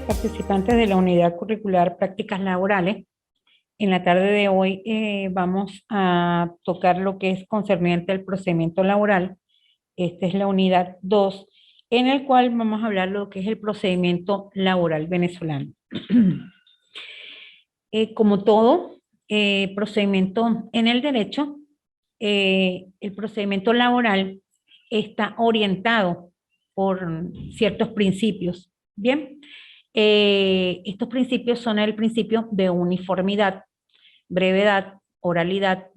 participantes de la unidad curricular Prácticas Laborales. En la tarde de hoy vamos a tocar lo que es concerniente al procedimiento laboral. Esta es la unidad 2, en el cual vamos a hablar lo que es el procedimiento laboral venezolano. Como todo procedimiento en el derecho, el procedimiento laboral está orientado por ciertos principios. Bien, estos principios son el principio de uniformidad, brevedad, oralidad,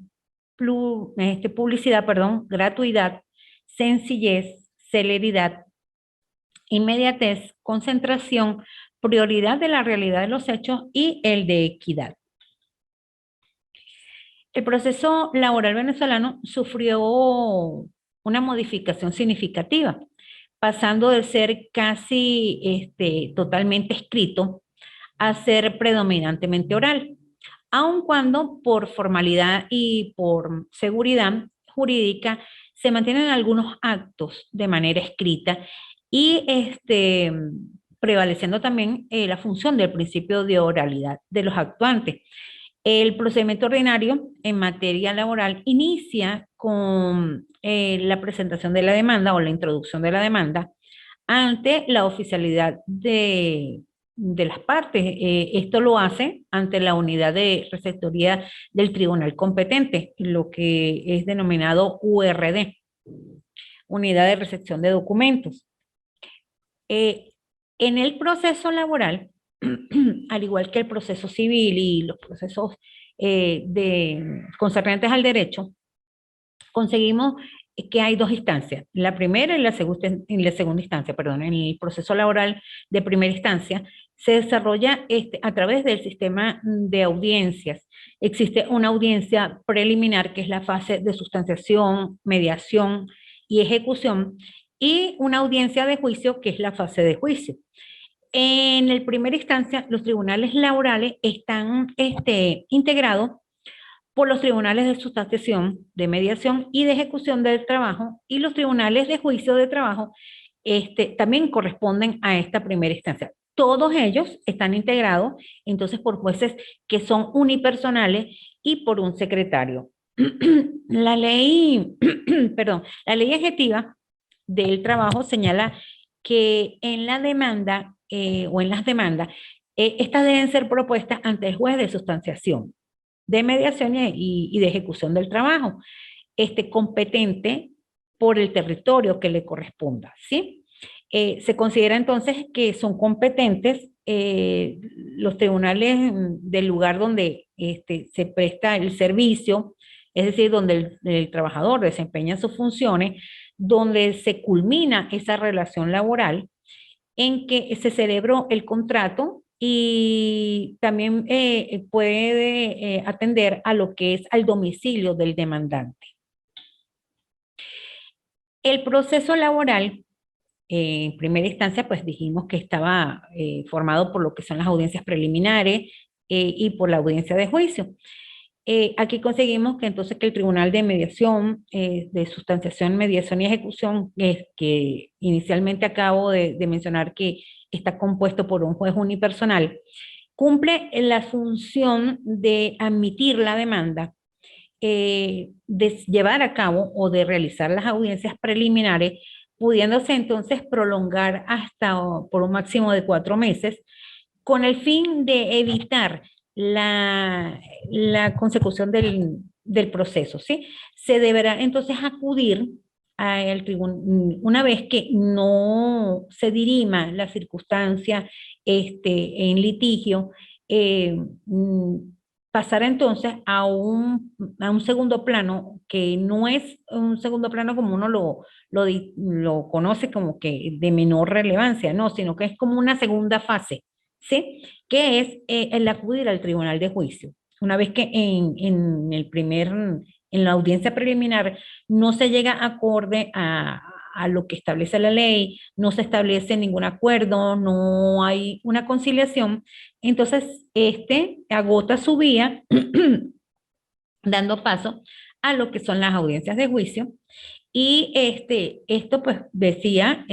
publicidad, gratuidad, sencillez, celeridad, inmediatez, concentración, prioridad de la realidad de los hechos y el de equidad. El proceso laboral venezolano sufrió una modificación significativa, pasando de ser casi totalmente escrito a ser predominantemente oral, aun cuando por formalidad y por seguridad jurídica se mantienen algunos actos de manera escrita y prevaleciendo también la función del principio de oralidad de los actuantes. El procedimiento ordinario en materia laboral inicia con la presentación de la demanda o la introducción de la demanda ante la oficialidad de las partes. Esto lo hace ante la unidad de receptoría del tribunal competente, lo que es denominado URD, Unidad de Recepción de Documentos. En el proceso laboral, al igual que el proceso civil y los procesos concernientes al derecho, conseguimos que hay dos instancias. La primera y la segunda instancia, perdón, en el proceso laboral de primera instancia se desarrolla a través del sistema de audiencias. Existe una audiencia preliminar, que es la fase de sustanciación, mediación y ejecución, y una audiencia de juicio, que es la fase de juicio. En la primera instancia, los tribunales laborales están integrados por los tribunales de sustanciación, de mediación y de ejecución del trabajo, y los tribunales de juicio de trabajo también corresponden a esta primera instancia. Todos ellos están integrados entonces por jueces que son unipersonales y por un secretario. La ley, perdón, la ley ejecutiva del trabajo señala que en la demanda o en las demandas, estas deben ser propuestas ante el juez de sustanciación, de mediación y de ejecución del trabajo, competente por el territorio que le corresponda, ¿sí? Se considera entonces que son competentes los tribunales del lugar donde se presta el servicio, es decir, donde el trabajador desempeña sus funciones, donde se culmina esa relación laboral, en que se celebró el contrato y también puede atender a lo que es al domicilio del demandante. El proceso laboral, en primera instancia, pues dijimos que estaba formado por lo que son las audiencias preliminares y por la audiencia de juicio. Aquí conseguimos que entonces que el Tribunal de Mediación, de Sustanciación, Mediación y Ejecución, que inicialmente acabo de mencionar que está compuesto por un juez unipersonal, cumple la función de admitir la demanda, de llevar a cabo o de realizar las audiencias preliminares, pudiéndose entonces prolongar hasta por un máximo de 4 meses, con el fin de evitar la consecución del proceso, ¿sí? Se deberá entonces acudir al tribunal una vez que no se dirima la circunstancia en litigio, eh, mm, pasar entonces a un segundo plano, que no es un segundo plano como uno lo conoce como que de menor relevancia, no, sino que es como una segunda fase, ¿sí? Que es el acudir al tribunal de juicio. Una vez que en la audiencia preliminar no se llega acorde a lo que establece la ley, no se establece ningún acuerdo, no hay una conciliación, entonces agota su vía dando paso a lo que son las audiencias de juicio, Y esto, pues, decía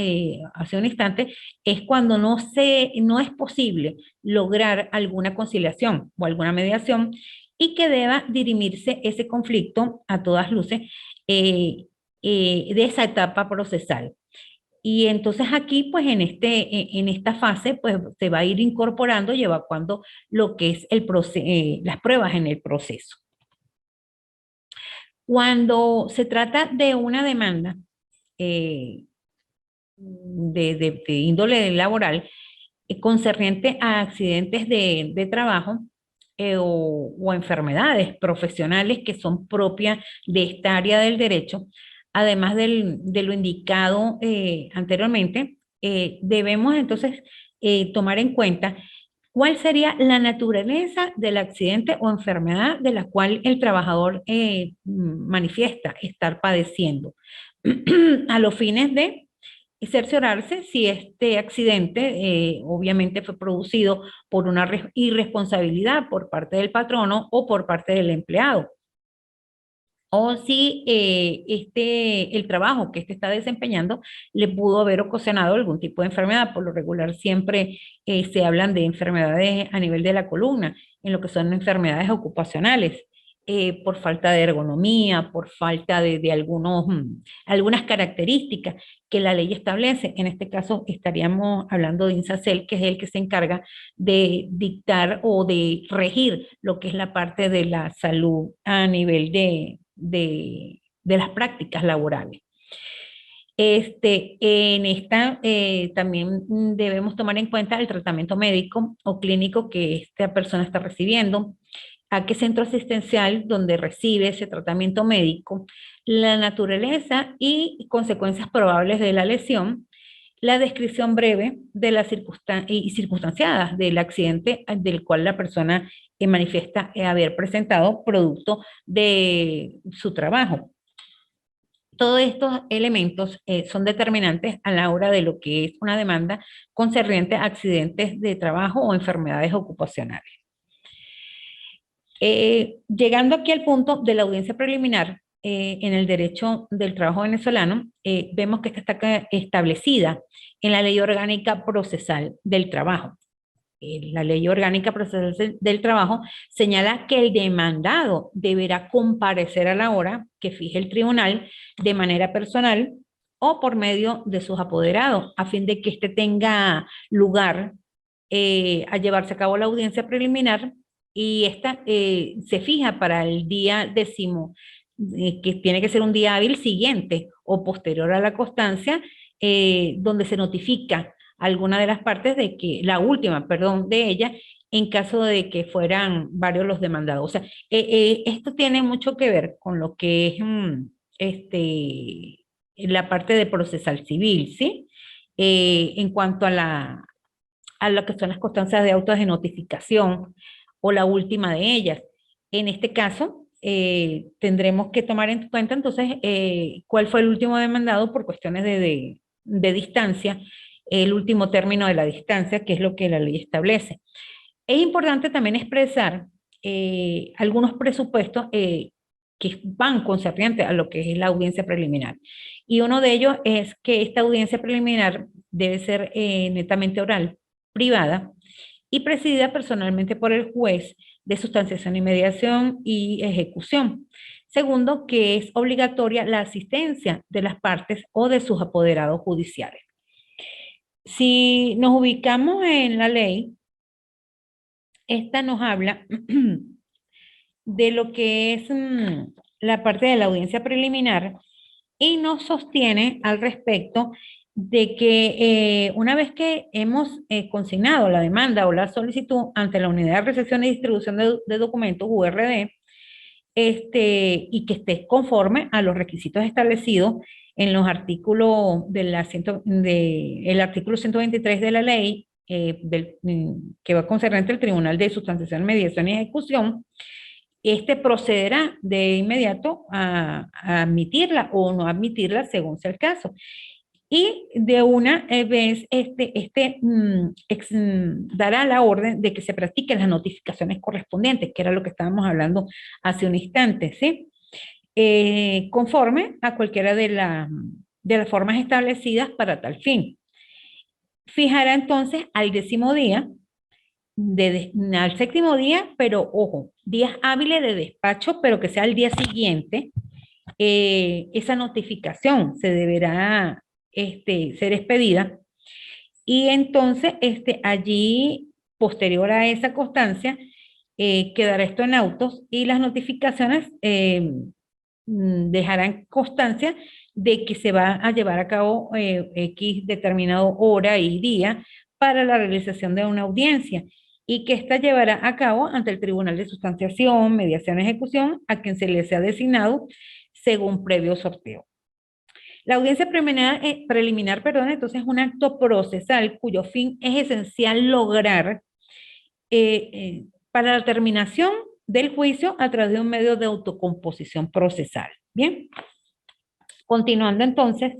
hace un instante, es cuando no es posible lograr alguna conciliación o alguna mediación y que deba dirimirse ese conflicto a todas luces eh, de esa etapa procesal. Y entonces aquí, pues en esta fase, pues se va a ir incorporando y evacuando lo que es las pruebas en el proceso. Cuando se trata de una demanda eh, de índole laboral concerniente a accidentes de trabajo o enfermedades profesionales que son propias de esta área del derecho, además de lo indicado anteriormente, debemos entonces tomar en cuenta cuál sería la naturaleza del accidente o enfermedad de la cual el trabajador manifiesta estar padeciendo, a los fines de cerciorarse si este accidente obviamente fue producido por una irresponsabilidad por parte del patrono o por parte del empleado, o si el trabajo que está desempeñando le pudo haber ocasionado algún tipo de enfermedad. Por lo regular siempre se hablan de enfermedades a nivel de la columna, en lo que son enfermedades ocupacionales, por falta de ergonomía, por falta de algunas características que la ley establece. En este caso estaríamos hablando de INSACEL, que es el que se encarga de dictar o de regir lo que es la parte de la salud a nivel de las prácticas laborales. En esta también debemos tomar en cuenta el tratamiento médico o clínico que esta persona está recibiendo, a qué centro asistencial donde recibe ese tratamiento médico, la naturaleza y consecuencias probables de la lesión, la descripción breve de las circunstanciadas del accidente del cual la persona manifiesta haber presentado producto de su trabajo. Todos estos elementos son determinantes a la hora de lo que es una demanda concerniente a accidentes de trabajo o enfermedades ocupacionales. Llegando aquí al punto de la audiencia preliminar en el derecho del trabajo venezolano, vemos que esta está establecida en la Ley Orgánica Procesal del Trabajo. La Ley Orgánica Procesal del Trabajo señala que el demandado deberá comparecer a la hora que fije el tribunal de manera personal o por medio de sus apoderados, a fin de que éste tenga lugar a llevarse a cabo la audiencia preliminar, y esta se fija para el día décimo, que tiene que ser un día hábil siguiente o posterior a la constancia, donde se notifica alguna de las partes de que, la última, perdón, de ella, en caso de que fueran varios los demandados. O sea, esto tiene mucho que ver con lo que es la parte de procesal civil, ¿sí? En cuanto a lo que son las constancias de autos de notificación o la última de ellas. En este caso, tendremos que tomar en cuenta entonces cuál fue el último demandado por cuestiones de distancia, el último término de la distancia, que es lo que la ley establece. Es importante también expresar algunos presupuestos que van concernientes a lo que es la audiencia preliminar. Y uno de ellos es que esta audiencia preliminar debe ser netamente oral, privada y presidida personalmente por el juez de sustanciación y mediación y ejecución. Segundo, que es obligatoria la asistencia de las partes o de sus apoderados judiciales. Si nos ubicamos en la ley, esta nos habla de lo que es la parte de la audiencia preliminar y nos sostiene al respecto de que una vez que hemos consignado la demanda o la solicitud ante la Unidad de Recepción y Distribución de Documentos, URD, y que esté conforme a los requisitos establecidos en los artículos el artículo 123 de la ley, que va concernente al Tribunal de Sustanciación, Mediación y Ejecución, procederá de inmediato a admitirla o no admitirla según sea el caso. Y de una vez dará la orden de que se practiquen las notificaciones correspondientes, que era lo que estábamos hablando hace un instante, ¿sí? conforme a cualquiera de las formas establecidas para tal fin. Fijará entonces al 10.º día, al 7.º día, pero ojo, días hábiles de despacho, pero que sea el día siguiente, esa notificación se deberá ser expedida y entonces allí, posterior a esa constancia, quedará esto en autos y las notificaciones dejarán constancia de que se va a llevar a cabo X determinado hora y día para la realización de una audiencia y que ésta llevará a cabo ante el Tribunal de Sustanciación, Mediación y Ejecución a quien se les ha designado según previo sorteo. La audiencia preliminar, perdón, entonces es un acto procesal cuyo fin es esencial lograr para la terminación del juicio a través de un medio de autocomposición procesal. Bien, continuando entonces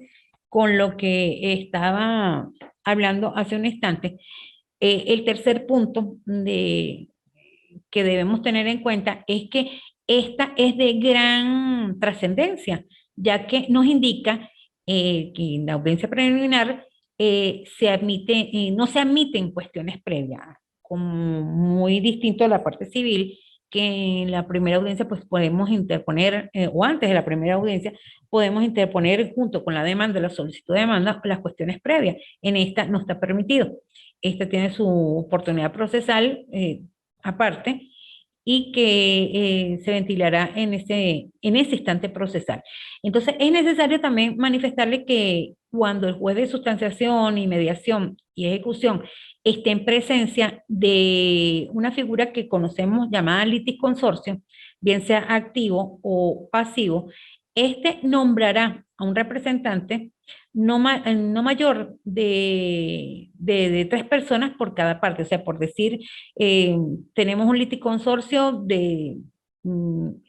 con lo que estaba hablando hace un instante, el tercer punto que debemos tener en cuenta es que esta es de gran trascendencia, ya que nos indica que en la audiencia preliminar no se admiten cuestiones previas, como muy distinto a la parte civil, que en la primera audiencia pues podemos interponer, o antes de la primera audiencia, podemos interponer junto con la demanda, la solicitud de demanda, las cuestiones previas. En esta no está permitido. Esta tiene su oportunidad procesal aparte y que se ventilará en ese instante procesal. Entonces, es necesario también manifestarle que cuando el juez de sustanciación y mediación y ejecución esté en presencia de una figura que conocemos llamada litisconsorcio, bien sea activo o pasivo, este nombrará a un representante no mayor de 3 personas por cada parte. O sea, por decir, tenemos un liticonsorcio de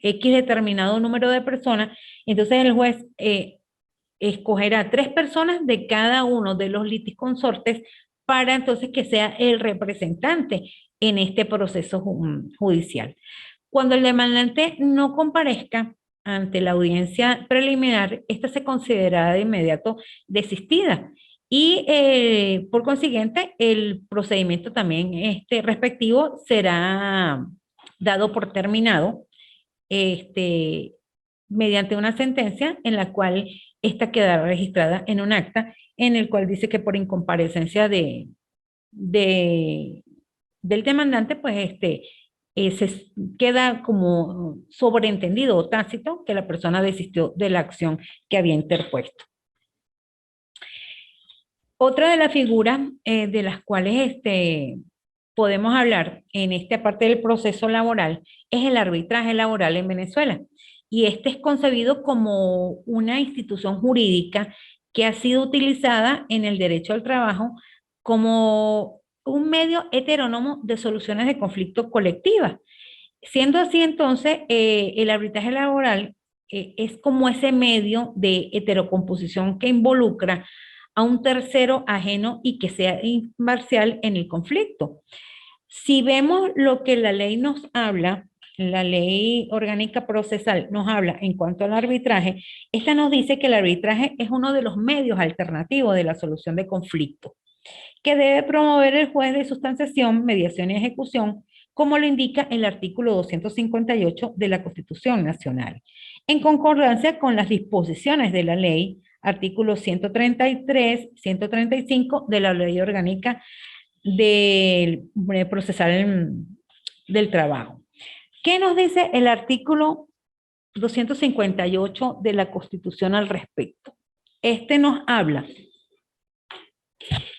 X determinado número de personas, entonces el juez escogerá 3 personas de cada uno de los litisconsortes para entonces que sea el representante en este proceso judicial. Cuando el demandante no comparezca ante la audiencia preliminar, esta se considerará de inmediato desistida y por consiguiente el procedimiento también respectivo será dado por terminado mediante una sentencia en la cual esta quedará registrada en un acta en el cual dice que por incomparecencia de- del demandante, pues se queda como sobreentendido o tácito que la persona desistió de la acción que había interpuesto. Otra de las figuras de las cuales podemos hablar en esta parte del proceso laboral es el arbitraje laboral en Venezuela. Y este es concebido como una institución jurídica que ha sido utilizada en el derecho al trabajo como un medio heterónomo de soluciones de conflictos colectivas. Siendo así, entonces, el arbitraje laboral es como ese medio de heterocomposición que involucra a un tercero ajeno y que sea imparcial en el conflicto. Si vemos lo que la ley nos habla, la ley orgánica procesal nos habla en cuanto al arbitraje, esta nos dice que el arbitraje es uno de los medios alternativos de la solución de conflictos que debe promover el juez de sustanciación, mediación y ejecución, como lo indica el artículo 258 de la Constitución Nacional, en concordancia con las disposiciones de la ley, artículos 133, 135 de la Ley Orgánica del Procesal del Trabajo. ¿Qué nos dice el artículo 258 de la Constitución al respecto? Este nos habla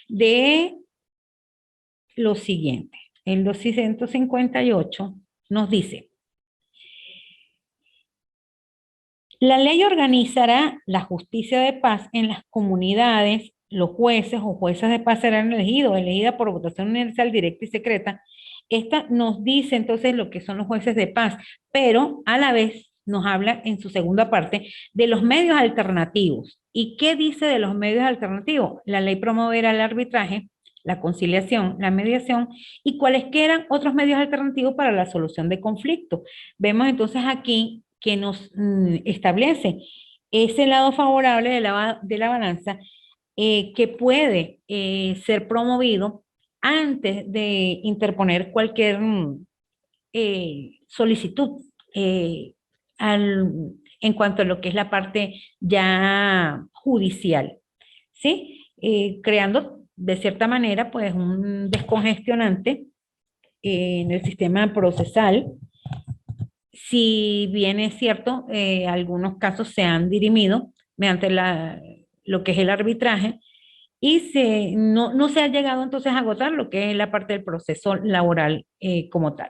de lo siguiente. El 258 nos dice, la ley organizará la justicia de paz en las comunidades, los jueces o juezas de paz serán elegidas por votación universal, directa y secreta. Esta nos dice entonces lo que son los jueces de paz, pero a la vez nos habla en su segunda parte de los medios alternativos. ¿Y qué dice de los medios alternativos? La ley promoverá el arbitraje, la conciliación, la mediación y cuáles que eran otros medios alternativos para la solución de conflictos. Vemos entonces aquí que nos establece ese lado favorable de la balanza que puede ser promovido antes de interponer cualquier solicitud al, en cuanto a lo que es la parte ya judicial, ¿sí? Creando de cierta manera pues un descongestionante en el sistema procesal. Si bien es cierto, algunos casos se han dirimido mediante lo que es el arbitraje y no se ha llegado entonces a agotar lo que es la parte del proceso laboral como tal.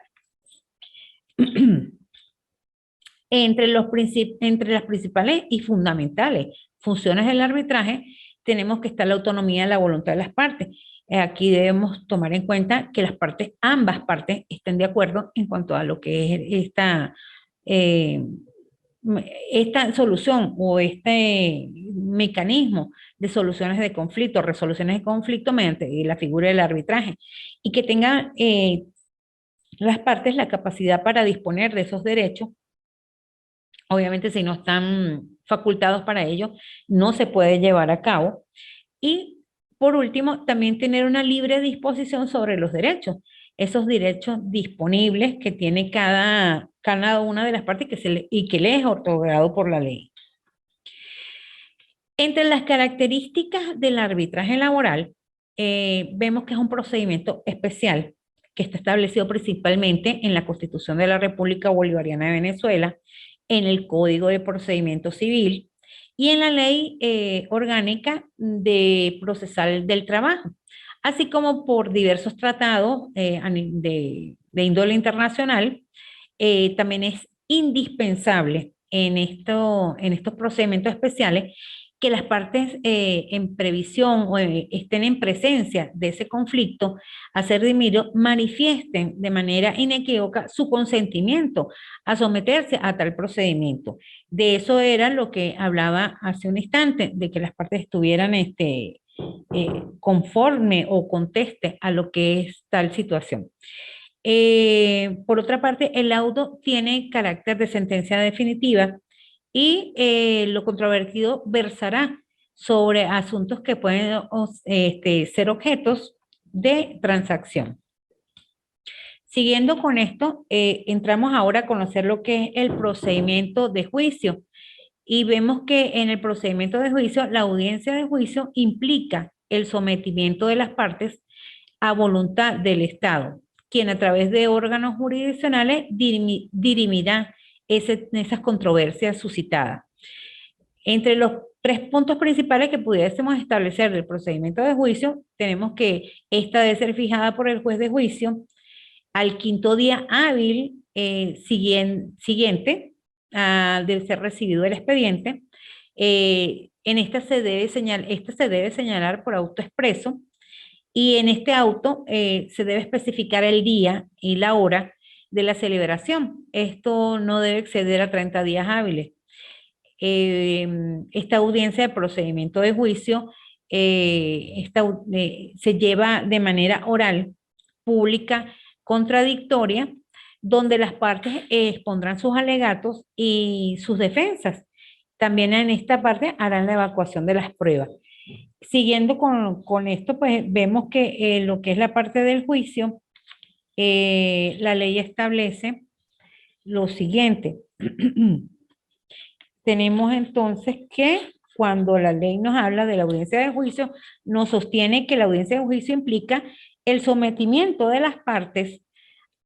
Entre las principales y fundamentales funciones del arbitraje, tenemos que estar la autonomía de la voluntad de las partes. Aquí debemos tomar en cuenta que ambas partes estén de acuerdo en cuanto a lo que es eh, esta solución o este mecanismo de soluciones de conflicto, resoluciones de conflicto mediante la figura del arbitraje, y que tengan las partes la capacidad para disponer de esos derechos. Obviamente, si no están facultados para ello, no se puede llevar a cabo. Y por último, también tener una libre disposición sobre los derechos, esos derechos disponibles que tiene cada una de las partes y que le es otorgado por la ley. Entre las características del arbitraje laboral, vemos que es un procedimiento especial que está establecido principalmente en la Constitución de la República Bolivariana de Venezuela, en el Código de Procedimiento Civil y en la Ley Orgánica de Procesal del Trabajo, así como por diversos tratados de índole internacional. También es indispensable en estos procedimientos especiales que las partes en previsión o estén en presencia de ese conflicto a ser dirimido manifiesten de manera inequívoca su consentimiento a someterse a tal procedimiento. De eso era lo que hablaba hace un instante, de que las partes estuvieran conforme o conteste a lo que es tal situación. Por otra parte, el laudo tiene carácter de sentencia definitiva y lo controvertido versará sobre asuntos que pueden ser objetos de transacción. Siguiendo con esto, entramos ahora a conocer lo que es el procedimiento de juicio y vemos que en el procedimiento de juicio, la audiencia de juicio implica el sometimiento de las partes a voluntad del Estado, quien a través de órganos jurisdiccionales dirimirá esas controversias suscitadas. Entre los tres puntos principales que pudiésemos establecer del procedimiento de juicio, tenemos que esta debe ser fijada por el juez de juicio al quinto día hábil siguiente de ser recibido el expediente. En esta se debe señalar por auto expreso y en este auto se debe especificar el día y la hora de la celebración. Esto no debe exceder a 30 días hábiles. Esta audiencia de procedimiento de juicio se lleva de manera oral, pública, contradictoria, donde las partes expondrán sus alegatos y sus defensas. También en esta parte harán la evacuación de las pruebas. Siguiendo con esto, pues vemos que lo que es la parte del juicio, la ley establece lo siguiente. Tenemos entonces que cuando la ley nos habla de la audiencia de juicio, nos sostiene que la audiencia de juicio implica el sometimiento de las partes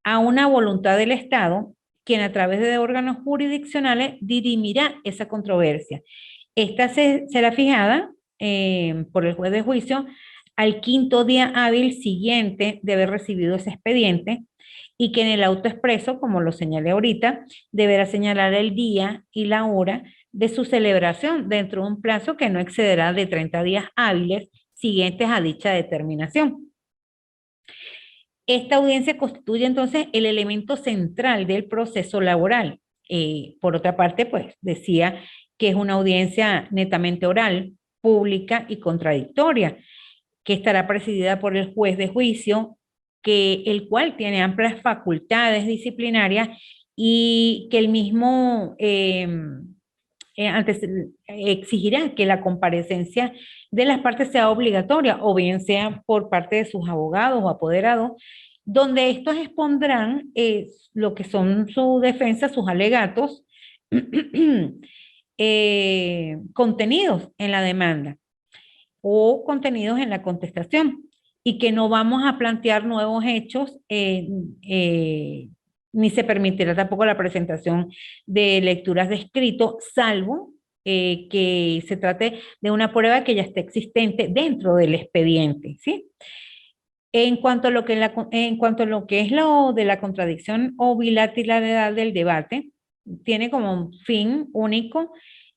a una voluntad del Estado, quien a través de órganos jurisdiccionales dirimirá esa controversia. Esta será fijada por el juez de juicio al quinto día hábil siguiente de haber recibido ese expediente y que en el auto expreso, como lo señalé ahorita, deberá señalar el día y la hora de su celebración dentro de un plazo que no excederá de 30 días hábiles siguientes a dicha determinación. Esta audiencia constituye entonces el elemento central del proceso laboral. Por otra parte, pues decía que es una audiencia netamente oral, pública y contradictoria, que estará presidida por el juez de juicio, el cual tiene amplias facultades disciplinarias y que el mismo antes exigirá que la comparecencia de las partes sea obligatoria o bien sea por parte de sus abogados o apoderados, donde estos expondrán lo que son su defensa, sus alegatos contenidos en la demanda o contenidos en la contestación y que no vamos a plantear nuevos hechos ni se permitirá tampoco la presentación de lecturas de escrito, salvo que se trate de una prueba que ya esté existente dentro del expediente, ¿sí? En cuanto a lo que, en cuanto a lo que es lo de la contradicción o bilateralidad del debate, tiene como fin único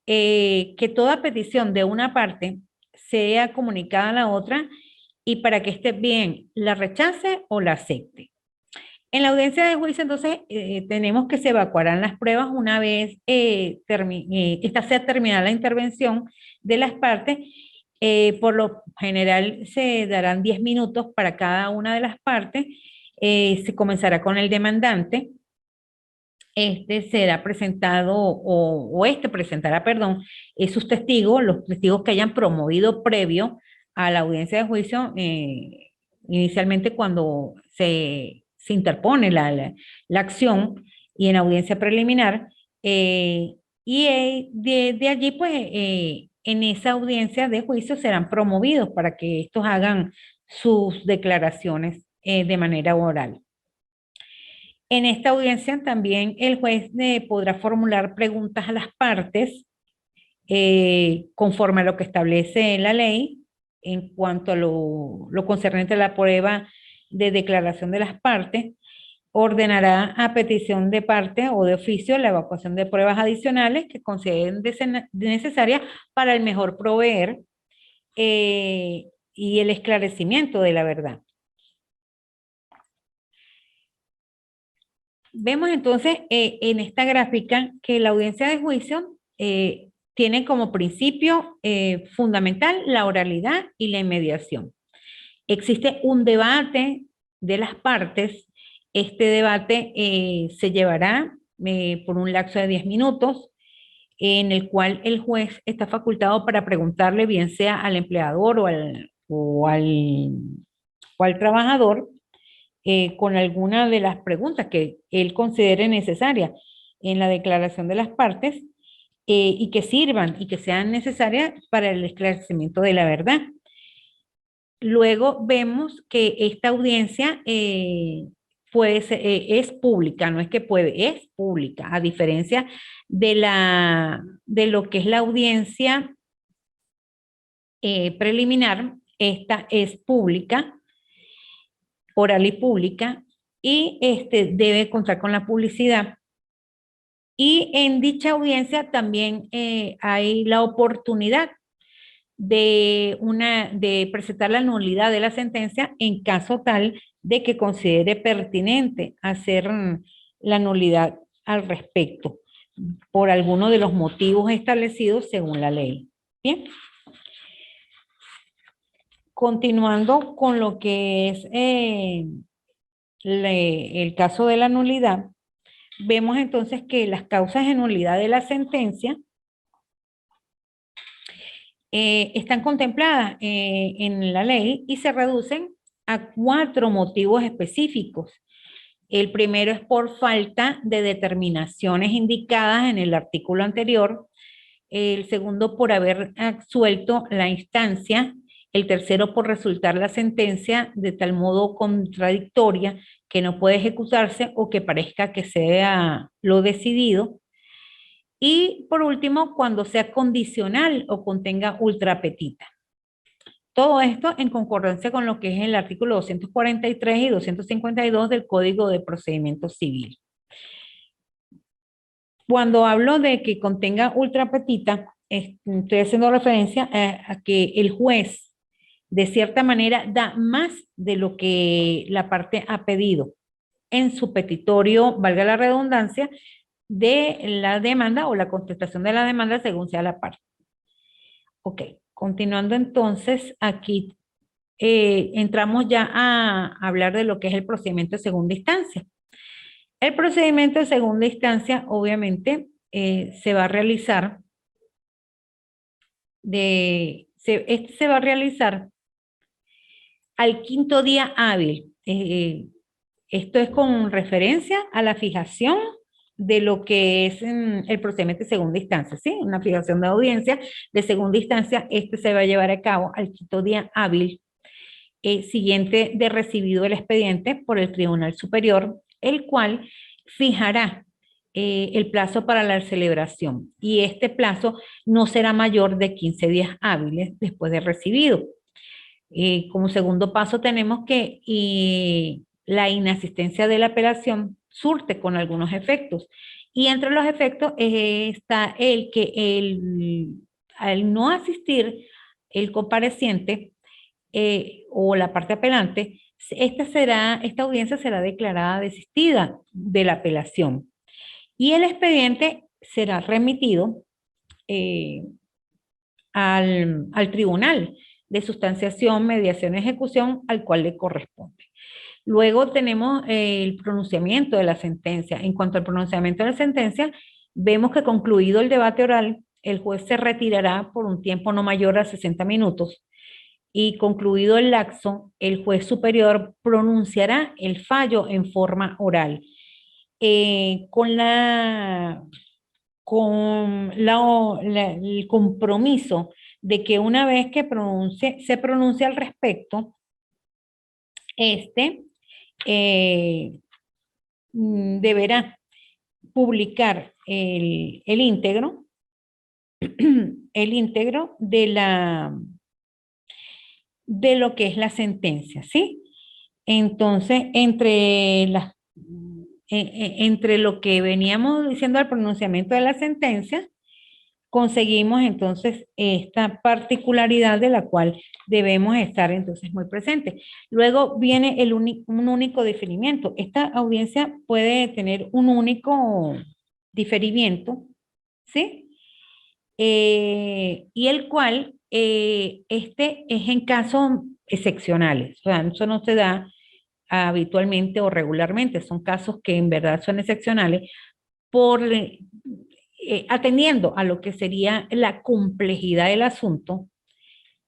que toda petición de una parte sea comunicada a la otra y para que esté bien la rechace o la acepte. En la audiencia de juicio, entonces, tenemos que se evacuarán las pruebas una vez esta sea terminada la intervención de las partes. Por lo general, se darán 10 minutos para cada una de las partes. Se comenzará con el demandante. Este será presentado, o este presentará, perdón, sus testigos, los testigos que hayan promovido previo a la audiencia de juicio, inicialmente cuando se interpone la acción y en audiencia preliminar, de allí, pues, en esa audiencia de juicio serán promovidos para que estos hagan sus declaraciones de manera oral. En esta audiencia también el juez podrá formular preguntas a las partes conforme a lo que establece la ley en cuanto a lo concerniente a la prueba de declaración de las partes. Ordenará a petición de parte o de oficio la evacuación de pruebas adicionales que consideren necesarias para el mejor proveer y el esclarecimiento de la verdad. Vemos entonces en esta gráfica que la audiencia de juicio tiene como principio fundamental la oralidad y la inmediación. Existe un debate de las partes. Este debate se llevará por un lapso de 10 minutos, en el cual el juez está facultado para preguntarle, bien sea al empleador o al trabajador, con alguna de las preguntas que él considere necesarias en la declaración de las partes y que sirvan y que sean necesarias para el esclarecimiento de la verdad. Luego vemos que esta audiencia puede ser, es pública, no es que puede, es pública, a diferencia de lo que es la audiencia preliminar. Esta es pública, oral y pública, y debe contar con la publicidad. Y en dicha audiencia también hay la oportunidad de presentar la nulidad de la sentencia en caso tal de que considere pertinente hacer la nulidad al respecto por alguno de los motivos establecidos según la ley. Bien. Continuando con lo que es el caso de la nulidad, vemos entonces que las causas de nulidad de la sentencia están contempladas en la ley y se reducen a 4 motivos específicos. El primero es por falta de determinaciones indicadas en el artículo anterior. El segundo, por haber absuelto la instancia. El tercero, por resultar la sentencia de tal modo contradictoria que no puede ejecutarse o que parezca que sea lo decidido. Y por último, cuando sea condicional o contenga ultrapetita. Todo esto en concordancia con lo que es el artículo 243 y 252 del Código de Procedimiento Civil. Cuando hablo de que contenga ultrapetita, estoy haciendo referencia a que el juez, de cierta manera, da más de lo que la parte ha pedido en su petitorio, valga la redundancia, de la demanda o la contestación de la demanda según sea la parte. Ok, continuando entonces, aquí entramos ya a hablar de lo que es el procedimiento de segunda instancia. El procedimiento de segunda instancia, obviamente, se va a realizar este se va a realizar al quinto día hábil. Esto es con referencia a la fijación de lo que es el procedimiento de segunda instancia, ¿sí? Una fijación de audiencia de segunda instancia, este se va a llevar a cabo al quinto día hábil siguiente de recibido el expediente por el Tribunal Superior, el cual fijará el plazo para la celebración y este plazo no será mayor de 15 días hábiles después de recibido. Como segundo paso tenemos que la inasistencia de la apelación surte con algunos efectos y entre los efectos está el que al no asistir el compareciente o la parte apelante, esta audiencia será declarada desistida de la apelación y el expediente será remitido eh, al tribunal de sustanciación, mediación y ejecución al cual le corresponde. Luego tenemos el pronunciamiento de la sentencia. En cuanto al pronunciamiento de la sentencia, vemos que concluido el debate oral, el juez se retirará por un tiempo no mayor a 60 minutos y concluido el lapso, el juez superior pronunciará el fallo en forma oral. Con el compromiso de que una vez que se pronuncie al respecto, este deberá publicar el íntegro, el íntegro de lo que es la sentencia, ¿sí? Entonces, entre lo que veníamos diciendo al pronunciamiento de la sentencia, conseguimos entonces esta particularidad de la cual debemos estar entonces muy presentes. Luego viene un único diferimiento. Esta audiencia puede tener un único diferimiento, ¿sí? Y el cual, este es en casos excepcionales, o sea, eso no se da habitualmente o regularmente, son casos que en verdad son excepcionales por atendiendo a lo que sería la complejidad del asunto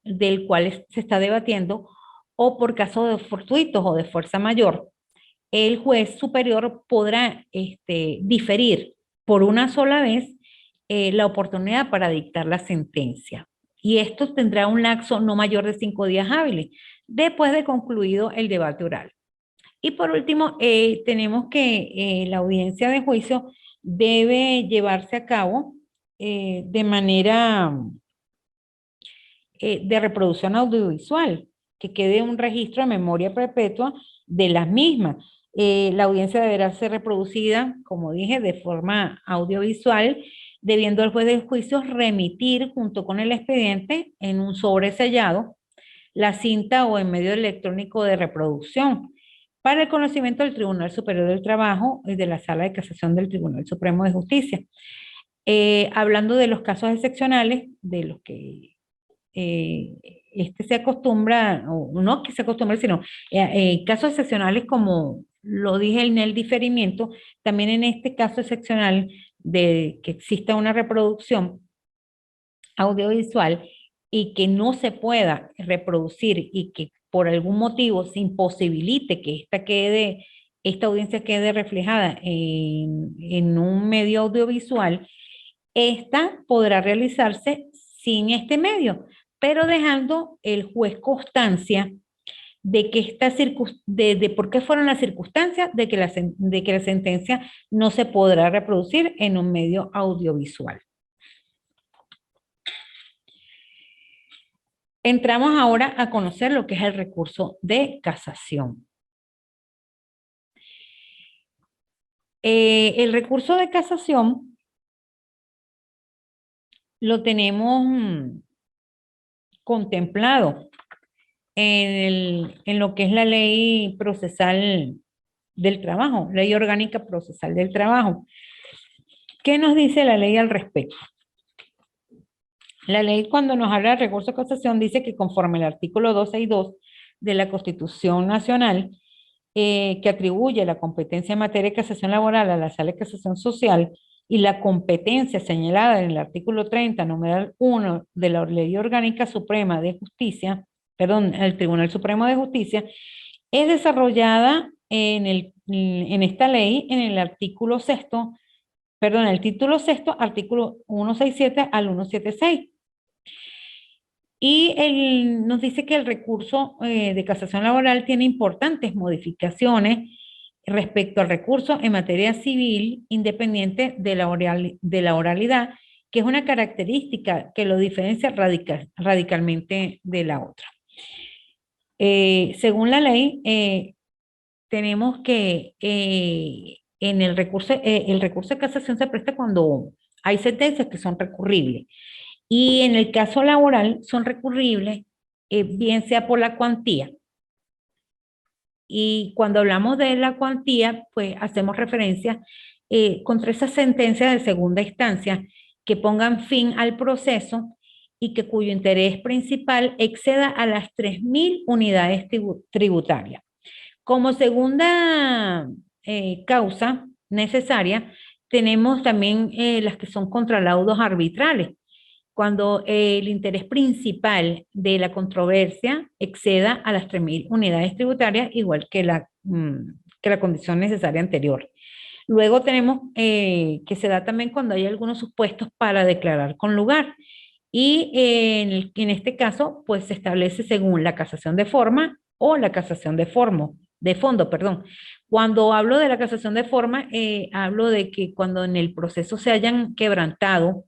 del cual se está debatiendo o por casos de fortuitos o de fuerza mayor, el juez superior podrá diferir por una sola vez la oportunidad para dictar la sentencia. Y esto tendrá un lapso no mayor de 5 días hábiles después de concluido el debate oral. Y por último, tenemos que la audiencia de juicio debe llevarse a cabo de manera de reproducción audiovisual, que quede un registro de memoria perpetua de las mismas. La audiencia deberá ser reproducida, como dije, de forma audiovisual, debiendo el juez de juicio remitir junto con el expediente en un sobresellado la cinta o en medio electrónico de reproducción para el conocimiento del Tribunal Superior del Trabajo y de la Sala de Casación del Tribunal Supremo de Justicia. Hablando de los casos excepcionales, de los que se acostumbra, o no que se acostumbra, sino casos excepcionales como lo dije en el diferimiento, también en este caso excepcional de que exista una reproducción audiovisual y que no se pueda reproducir y que por algún motivo se imposibilite que esta audiencia quede reflejada en un medio audiovisual, esta podrá realizarse sin este medio, pero dejando el juez constancia de que de por qué fueron las circunstancias de que la sentencia no se podrá reproducir en un medio audiovisual. Entramos ahora a conocer lo que es el recurso de casación. El recurso de casación lo tenemos contemplado en lo que es la ley procesal del trabajo, ley orgánica procesal del trabajo. ¿Qué nos dice la ley al respecto? La ley cuando nos habla de recurso de casación dice que conforme al artículo 262 de la Constitución Nacional, que atribuye la competencia en materia de casación laboral a la Sala de Casación Social y la competencia señalada en el artículo 30, numeral 1 de la Ley Orgánica Suprema de Justicia, perdón, el Tribunal Supremo de Justicia, es desarrollada en esta ley en el artículo sexto, perdón, el título sexto, artículo 167 al 176. Y nos dice que el recurso de casación laboral tiene importantes modificaciones respecto al recurso en materia civil independiente de la oralidad, que es una característica que lo diferencia radicalmente de la otra. Según la ley, tenemos que en el recurso de casación se presta cuando hay sentencias que son recurribles. Y en el caso laboral son recurribles, bien sea por la cuantía. Y cuando hablamos de la cuantía, pues hacemos referencia contra esas sentencias de segunda instancia que pongan fin al proceso y que cuyo interés principal exceda a las 3.000 unidades tributarias. Como segunda causa necesaria, tenemos también las que son contralaudos arbitrales, cuando el interés principal de la controversia exceda a las 3.000 unidades tributarias, igual que la condición necesaria anterior. Luego tenemos que se da también cuando hay algunos supuestos para declarar con lugar. Y en este caso, pues se establece según la casación de forma o la casación de fondo, perdón. Cuando hablo de la casación de forma, hablo de que cuando en el proceso se hayan quebrantado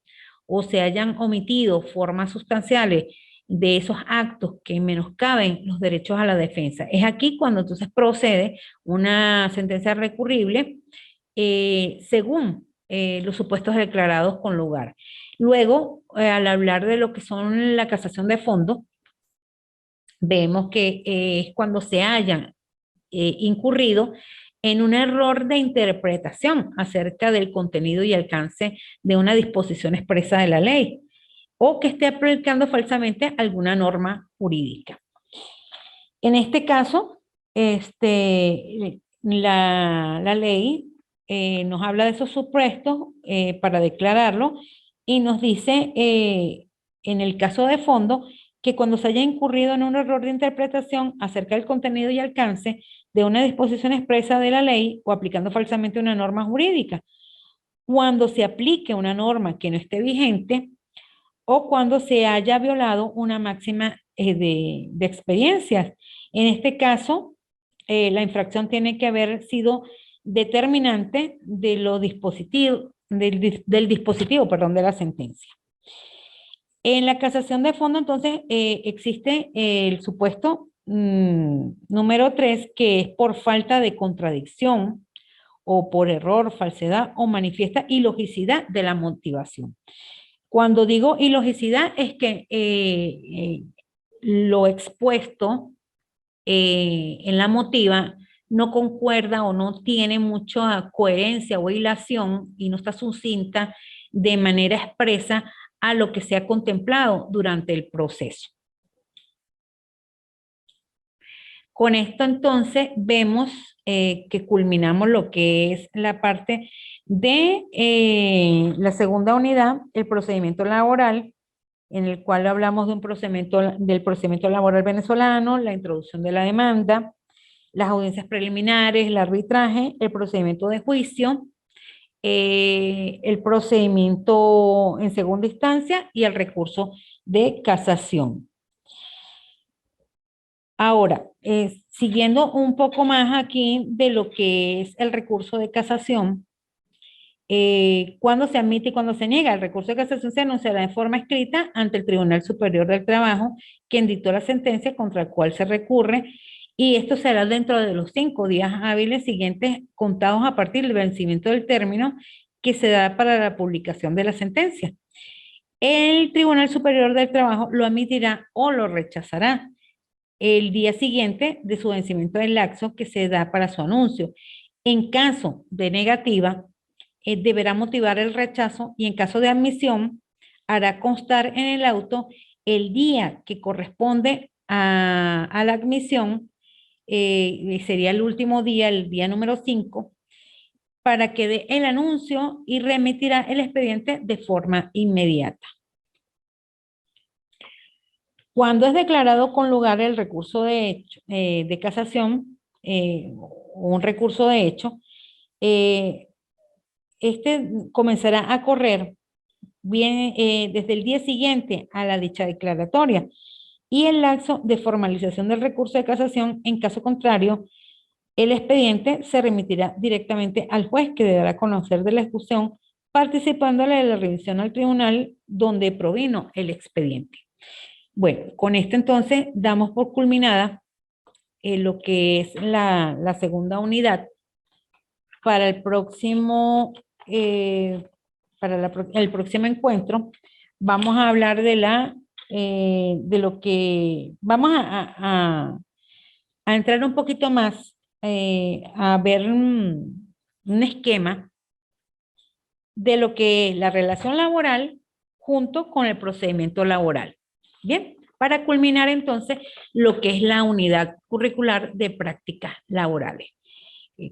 o se hayan omitido formas sustanciales de esos actos que menoscaben los derechos a la defensa. Es aquí cuando entonces procede una sentencia recurrible según los supuestos declarados con lugar. Luego, al hablar de lo que son la casación de fondo, vemos que es cuando se hayan incurrido en un error de interpretación acerca del contenido y alcance de una disposición expresa de la ley o que esté aplicando falsamente alguna norma jurídica. En este caso, la ley nos habla de esos supuestos para declararlo y nos dice en el caso de fondo que cuando se haya incurrido en un error de interpretación acerca del contenido y alcance de una disposición expresa de la ley o aplicando falsamente una norma jurídica, cuando se aplique una norma que no esté vigente o cuando se haya violado una máxima de experiencias. En este caso, la infracción tiene que haber sido determinante de lo dispositivo, del dispositivo, perdón, de la sentencia. En la casación de fondo, entonces, existe el supuesto número 3, que es por falta de contradicción o por error, falsedad o manifiesta ilogicidad de la motivación. Cuando digo ilogicidad es que lo expuesto en la motiva no concuerda o no tiene mucha coherencia o hilación y no está sucinta de manera expresa a lo que se ha contemplado durante el proceso. Con esto entonces vemos que culminamos lo que es la parte de la segunda unidad, el procedimiento laboral, en el cual hablamos de del procedimiento laboral venezolano, la introducción de la demanda, las audiencias preliminares, el arbitraje, el procedimiento de juicio, el procedimiento en segunda instancia y el recurso de casación. Ahora, siguiendo un poco más aquí de lo que es el recurso de casación, cuando se admite y cuando se niega. El recurso de casación se anunciará en forma escrita ante el Tribunal Superior del Trabajo, quien dictó la sentencia contra el cual se recurre, y esto será dentro de los 5 días hábiles siguientes contados a partir del vencimiento del término que se da para la publicación de la sentencia. El Tribunal Superior del Trabajo lo admitirá o lo rechazará el día siguiente de su vencimiento del lapso que se da para su anuncio. En caso de negativa, deberá motivar el rechazo y en caso de admisión hará constar en el auto el día que corresponde a la admisión sería el último día, el día número 5, para que dé el anuncio y remitirá el expediente de forma inmediata. Cuando es declarado con lugar el recurso de casación, o un recurso de hecho, este comenzará a correr bien, desde el día siguiente a la dicha declaratoria y el lapso de formalización del recurso de casación. En caso contrario, el expediente se remitirá directamente al juez, que deberá conocer de la ejecución, participándole de la revisión al tribunal donde provino el expediente. Bueno, con esto entonces damos por culminada lo que es la segunda unidad. Para el próximo, el próximo encuentro, vamos a hablar de lo que, vamos a entrar un poquito más, a ver un esquema de lo que es la relación laboral junto con el procedimiento laboral. Bien, para culminar entonces lo que es la unidad curricular de prácticas laborales.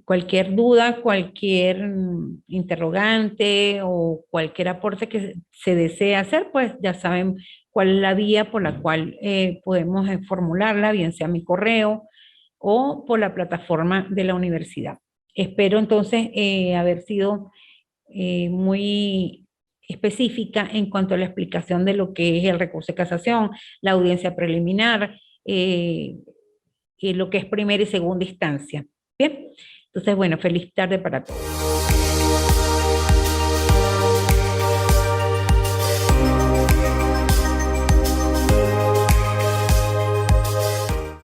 Cualquier duda, cualquier interrogante o cualquier aporte que se desee hacer, pues ya saben cuál es la vía por la cual podemos formularla, bien sea mi correo o por la plataforma de la universidad. Espero entonces haber sido muy específica en cuanto a la explicación de lo que es el recurso de casación, la audiencia preliminar, y lo que es primera y segunda instancia. Bien, entonces, bueno, feliz tarde para todos.